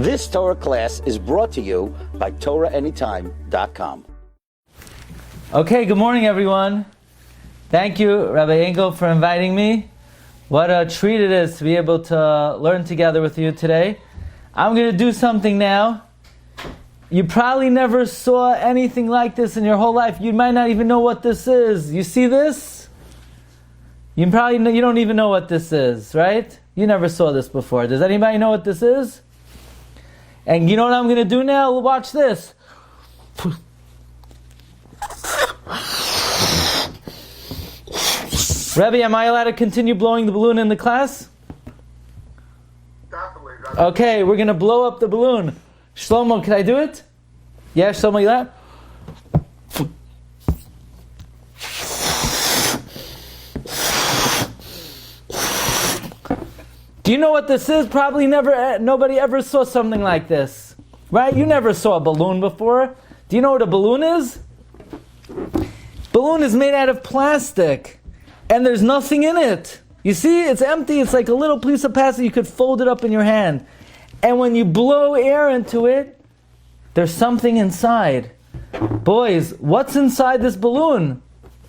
This Torah class is brought to you by TorahAnytime.com. Okay, good morning everyone. Thank you, Rabbi Engel, for inviting me. What a treat it is to be able to learn together with you today. I'm going to do something now. You probably never saw anything like this in your whole life. You might not even know what this is. You see this? You don't even know what this is, right? You never saw this before. Does anybody know what this is? And you know what I'm going to do now? Watch this. Rabbi, am I allowed to continue blowing the balloon in the class? Definitely. Okay, we're going to blow up the balloon. Shlomo, can I do it? Yeah, Shlomo, you that? Do you know what this is? Probably nobody ever saw something like this. Right? You never saw a balloon before. Do you know what a balloon is? Balloon is made out of plastic. And there's nothing in it. You see, it's empty. It's like a little piece of plastic. You could fold it up in your hand. And when you blow air into it, there's something inside. Boys, what's inside this balloon?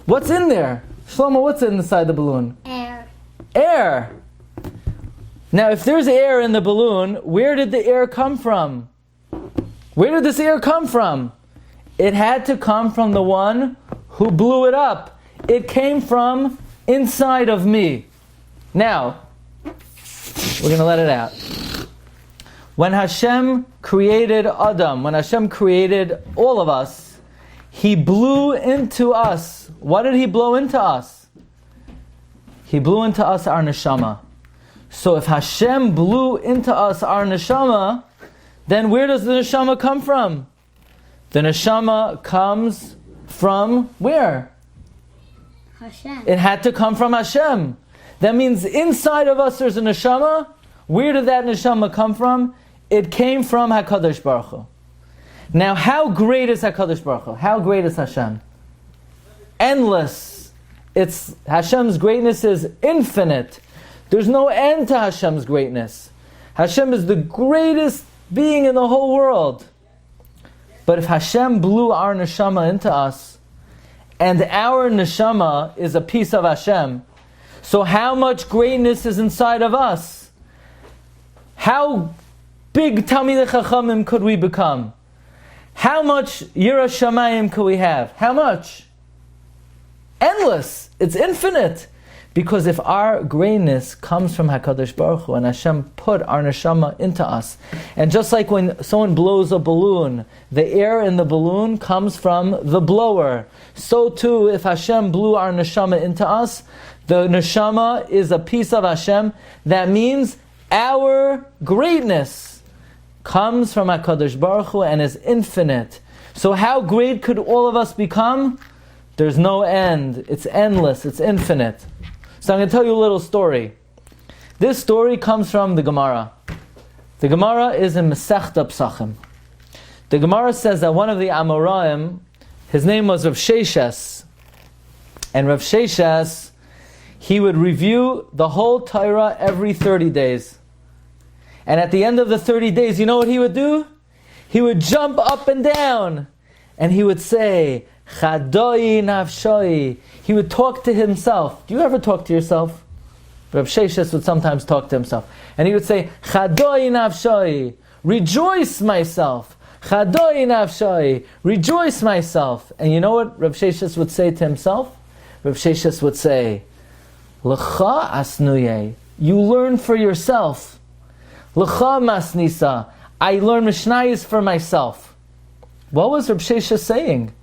What's in there? Shlomo, what's inside the balloon? Air. Air. Now, if there's air in the balloon, where did the air come from? Where did this air come from? It had to come from the one who blew it up. It came from inside of me. Now, we're going to let it out. When Hashem created Adam, when Hashem created all of us, He blew into us. What did He blow into us? He blew into us our neshama. So if Hashem blew into us our neshama, then where does the neshama come from? The neshama comes from where? Hashem. It had to come from Hashem. That means inside of us there's a neshama. Where did that neshama come from? It came from HaKadosh Baruch Hu. Now, how great is HaKadosh Baruch Hu? How great is Hashem? Endless. Hashem's greatness is infinite. There's no end to Hashem's greatness. Hashem is the greatest being in the whole world. But if Hashem blew our neshama into us, and our neshama is a piece of Hashem, so how much greatness is inside of us? How big Talmidei Chachamim could we become? How much Yira Shamayim could we have? How much? Endless. It's infinite. Because if our greatness comes from HaKadosh Baruch Hu and Hashem put our neshama into us, and just like when someone blows a balloon, the air in the balloon comes from the blower, so too if Hashem blew our neshama into us, the neshama is a piece of Hashem. That means our greatness comes from HaKadosh Baruch Hu and is infinite. So how great could all of us become? There's no end. It's endless. It's infinite. So I'm going to tell you a little story. This story comes from the Gemara. The Gemara is in Masechta Psachim. The Gemara says that one of the Amoraim, his name was Rav Sheshes. And Rav Sheshes, he would review the whole Torah every 30 days. And at the end of the 30 days, you know what he would do? He would jump up and down. And he would say, Chadoi nafshoi. He would talk to himself. Do you ever talk to yourself? Rav Sheshes would sometimes talk to himself. And he would say, Chadoi nafshoi. Rejoice myself. Chadoi nafshoi. Rejoice myself. And you know what Rav Sheshes would say to himself? Rav Sheshes would say, L'cha asnuye. You learn for yourself. L'cha masnisa. I learn Mishnayos for myself. What was Rav Sheshes saying?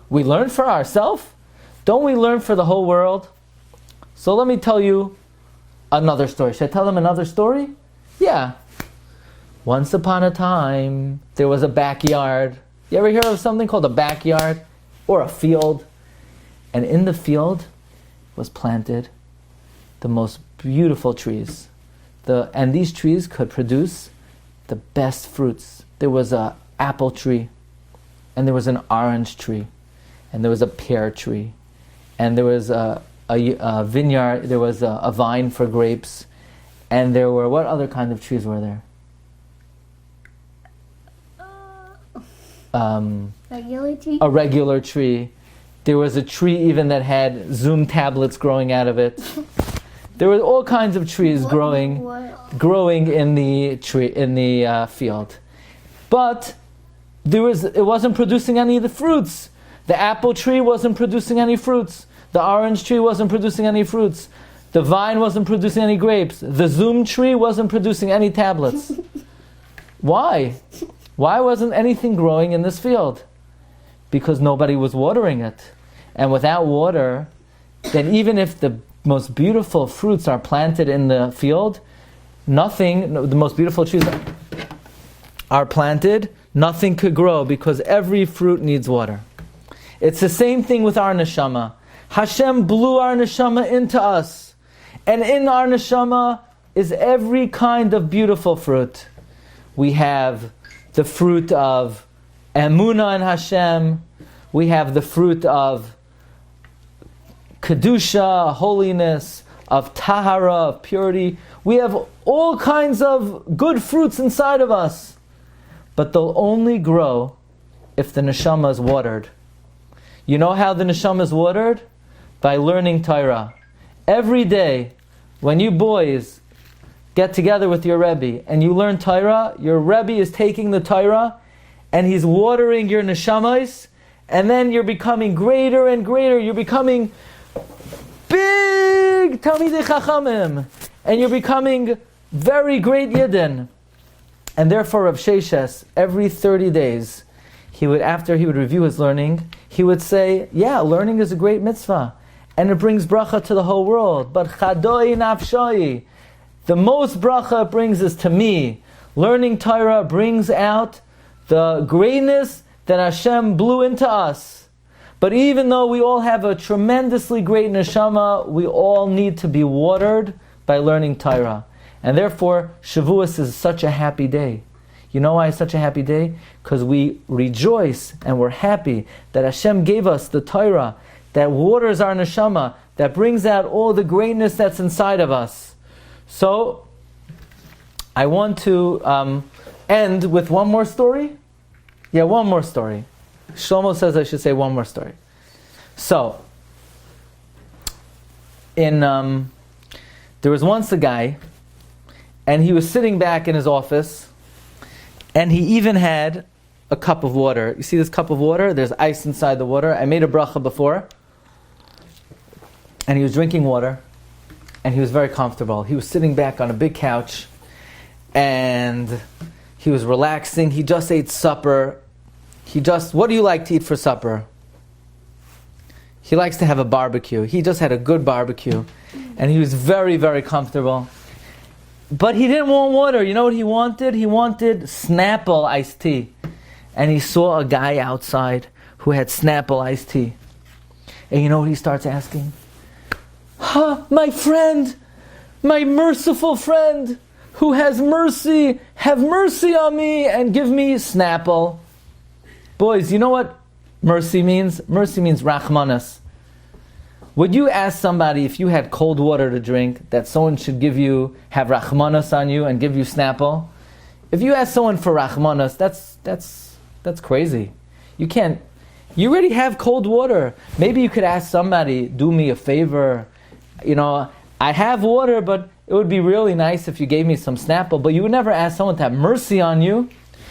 We learn for ourselves? Don't we learn for the whole world? So let me tell you another story. Should I tell them another story? Yeah. Once upon a time, there was a backyard. You ever hear of something called a backyard? Or a field? And in the field was planted the most beautiful trees. And these trees could produce the best fruits. There was an apple tree, and there was an orange tree, and there was a pear tree, and there was a vineyard, there was a vine for grapes, and there were, what other kind of trees were there? Regular tea? a regular tree. There was a tree even that had Zoom tablets growing out of it. There were all kinds of trees growing in the field, but it wasn't producing any of the fruits. The apple tree wasn't producing any fruits. The orange tree wasn't producing any fruits. The vine wasn't producing any grapes. The Zoom tree wasn't producing any tablets. Why? Why wasn't anything growing in this field? Because nobody was watering it. And without water, then even if the most beautiful fruits are planted in the field, the most beautiful trees are planted, nothing could grow because every fruit needs water. It's the same thing with our neshama. Hashem blew our neshama into us. And in our neshama is every kind of beautiful fruit. We have the fruit of emunah in Hashem. We have the fruit of kedusha, holiness, of tahara, of purity. We have all kinds of good fruits inside of us. But they'll only grow if the neshama is watered. You know how the neshama is watered? By learning Torah. Every day, when you boys get together with your Rabbi and you learn Torah, your Rabbi is taking the Torah and he's watering your neshamas, and then you're becoming greater and greater. You're becoming big Talmidei Chachamim, and you're becoming very great Yidden. And therefore, Rav Sheshes, every 30 days, after he would review his learning, he would say, yeah, learning is a great mitzvah. And it brings bracha to the whole world. But chadoi nafshoi, the most bracha it brings is to me. Learning Torah brings out the greatness that Hashem blew into us. But even though we all have a tremendously great neshama, we all need to be watered by learning Torah. And therefore, Shavuos is such a happy day. You know why it's such a happy day? Because we rejoice and we're happy that Hashem gave us the Torah that waters our neshama, that brings out all the greatness that's inside of us. So, I want to end with one more story. Yeah, one more story. Shlomo says I should say one more story. So, there was once a guy, and he was sitting back in his office, and he even had a cup of water. You see this cup of water? There's ice inside the water. I made a bracha before. And he was drinking water, and he was very comfortable. He was sitting back on a big couch, and he was relaxing. He just ate supper. What do you like to eat for supper? He likes to have a barbecue. He just had a good barbecue, and he was very, very comfortable. But he didn't want water. You know what he wanted? He wanted Snapple iced tea. And he saw a guy outside who had Snapple iced tea. And you know what he starts asking? My friend, my merciful friend, who has mercy, have mercy on me and give me Snapple. Boys, you know what mercy means? Mercy means rachmanas. Would you ask somebody if you had cold water to drink that someone should have rachmanas on you and give you Snapple? If you ask someone for rachmanas, that's crazy. You already have cold water. Maybe you could ask somebody, do me a favor. I have water, but it would be really nice if you gave me some Snapple. But you would never ask someone to have mercy on you.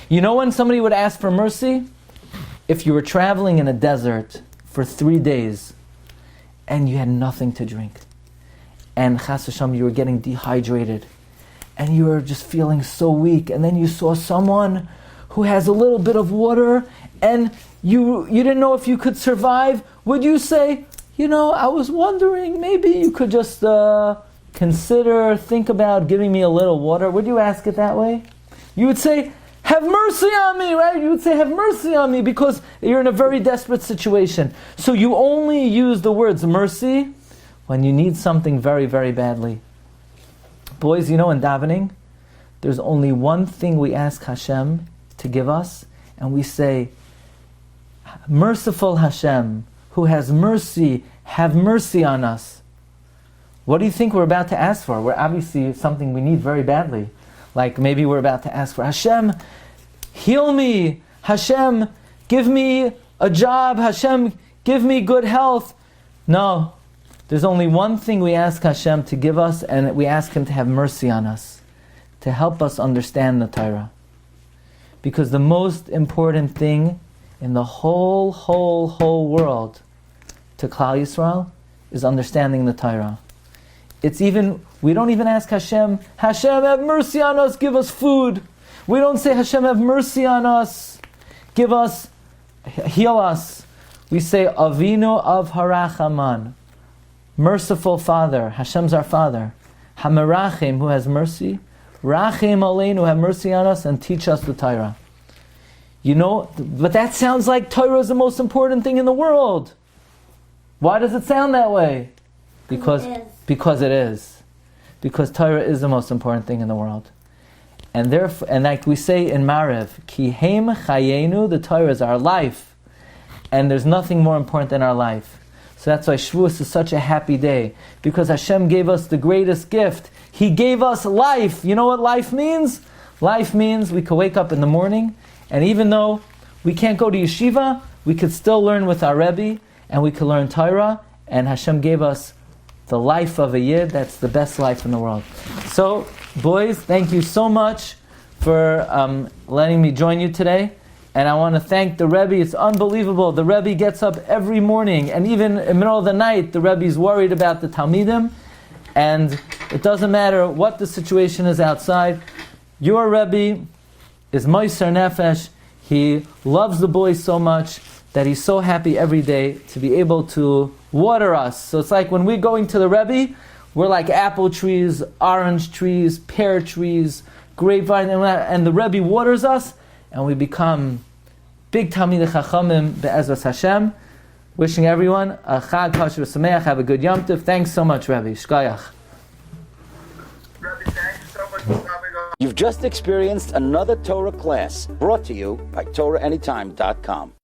You know when somebody would ask for mercy? If you were traveling in a desert for 3 days and you had nothing to drink, and chas v'shalom, you were getting dehydrated, and you were just feeling so weak, and then you saw someone who has a little bit of water, and you didn't know if you could survive, would you say, I was wondering, maybe you could just think about giving me a little water? Would you ask it that way? You would say, have mercy on me, right? You would say, have mercy on me, because you're in a very desperate situation. So you only use the words mercy when you need something very, very badly. Boys, in davening, there's only one thing we ask Hashem to give us, and we say, merciful Hashem, who has mercy, have mercy on us. What do you think we're about to ask for? We're obviously something we need very badly. Like maybe we're about to ask for, Hashem, heal me. Hashem, give me a job. Hashem, give me good health. No. There's only one thing we ask Hashem to give us, and we ask Him to have mercy on us, to help us understand the Torah. Because the most important thing in the whole world to Klal Yisrael is understanding the Torah. It's even, we don't even ask Hashem, Hashem, have mercy on us, give us food. We don't say, Hashem, have mercy on us, give us, heal us. We say, Avinu av harachaman, merciful Father. Hashem's our Father. Hamerachim, who has mercy. Rachim aleinu, have mercy on us and teach us the Torah. You know, but that sounds like Torah is the most important thing in the world. Why does it sound that way? Because it is. Because Torah is the most important thing in the world. And therefore, and like we say in Maariv, Ki heim chayenu, the Torah is our life. And there's nothing more important than our life. So that's why Shavuos is such a happy day. Because Hashem gave us the greatest gift. He gave us life. You know what life means? Life means we can wake up in the morning, and even though we can't go to Yeshiva, we could still learn with our Rabbi, and we could learn Torah, and Hashem gave us the life of a Yid. That's the best life in the world. So, boys, thank you so much for letting me join you today. And I want to thank the Rebbe. It's unbelievable. The Rebbe gets up every morning, and even in the middle of the night, the Rebbe's worried about the Talmidim. And it doesn't matter what the situation is outside. Your Rebbe is Moiser Nefesh. He loves the boys so much that he's so happy every day to be able to water us. So it's like when we're going to the Rebbe, we're like apple trees, orange trees, pear trees, grapevine, and the Rebbe waters us, and we become big Talmidei Chachamim be'ezras Hashem. Wishing everyone a Chag Kosher Sameach. Have a good Yom Tov. Thanks so much, Rabbi. Shkoyach. Rabbi, thanks so much for coming on. You've just experienced another Torah class brought to you by TorahAnytime.com.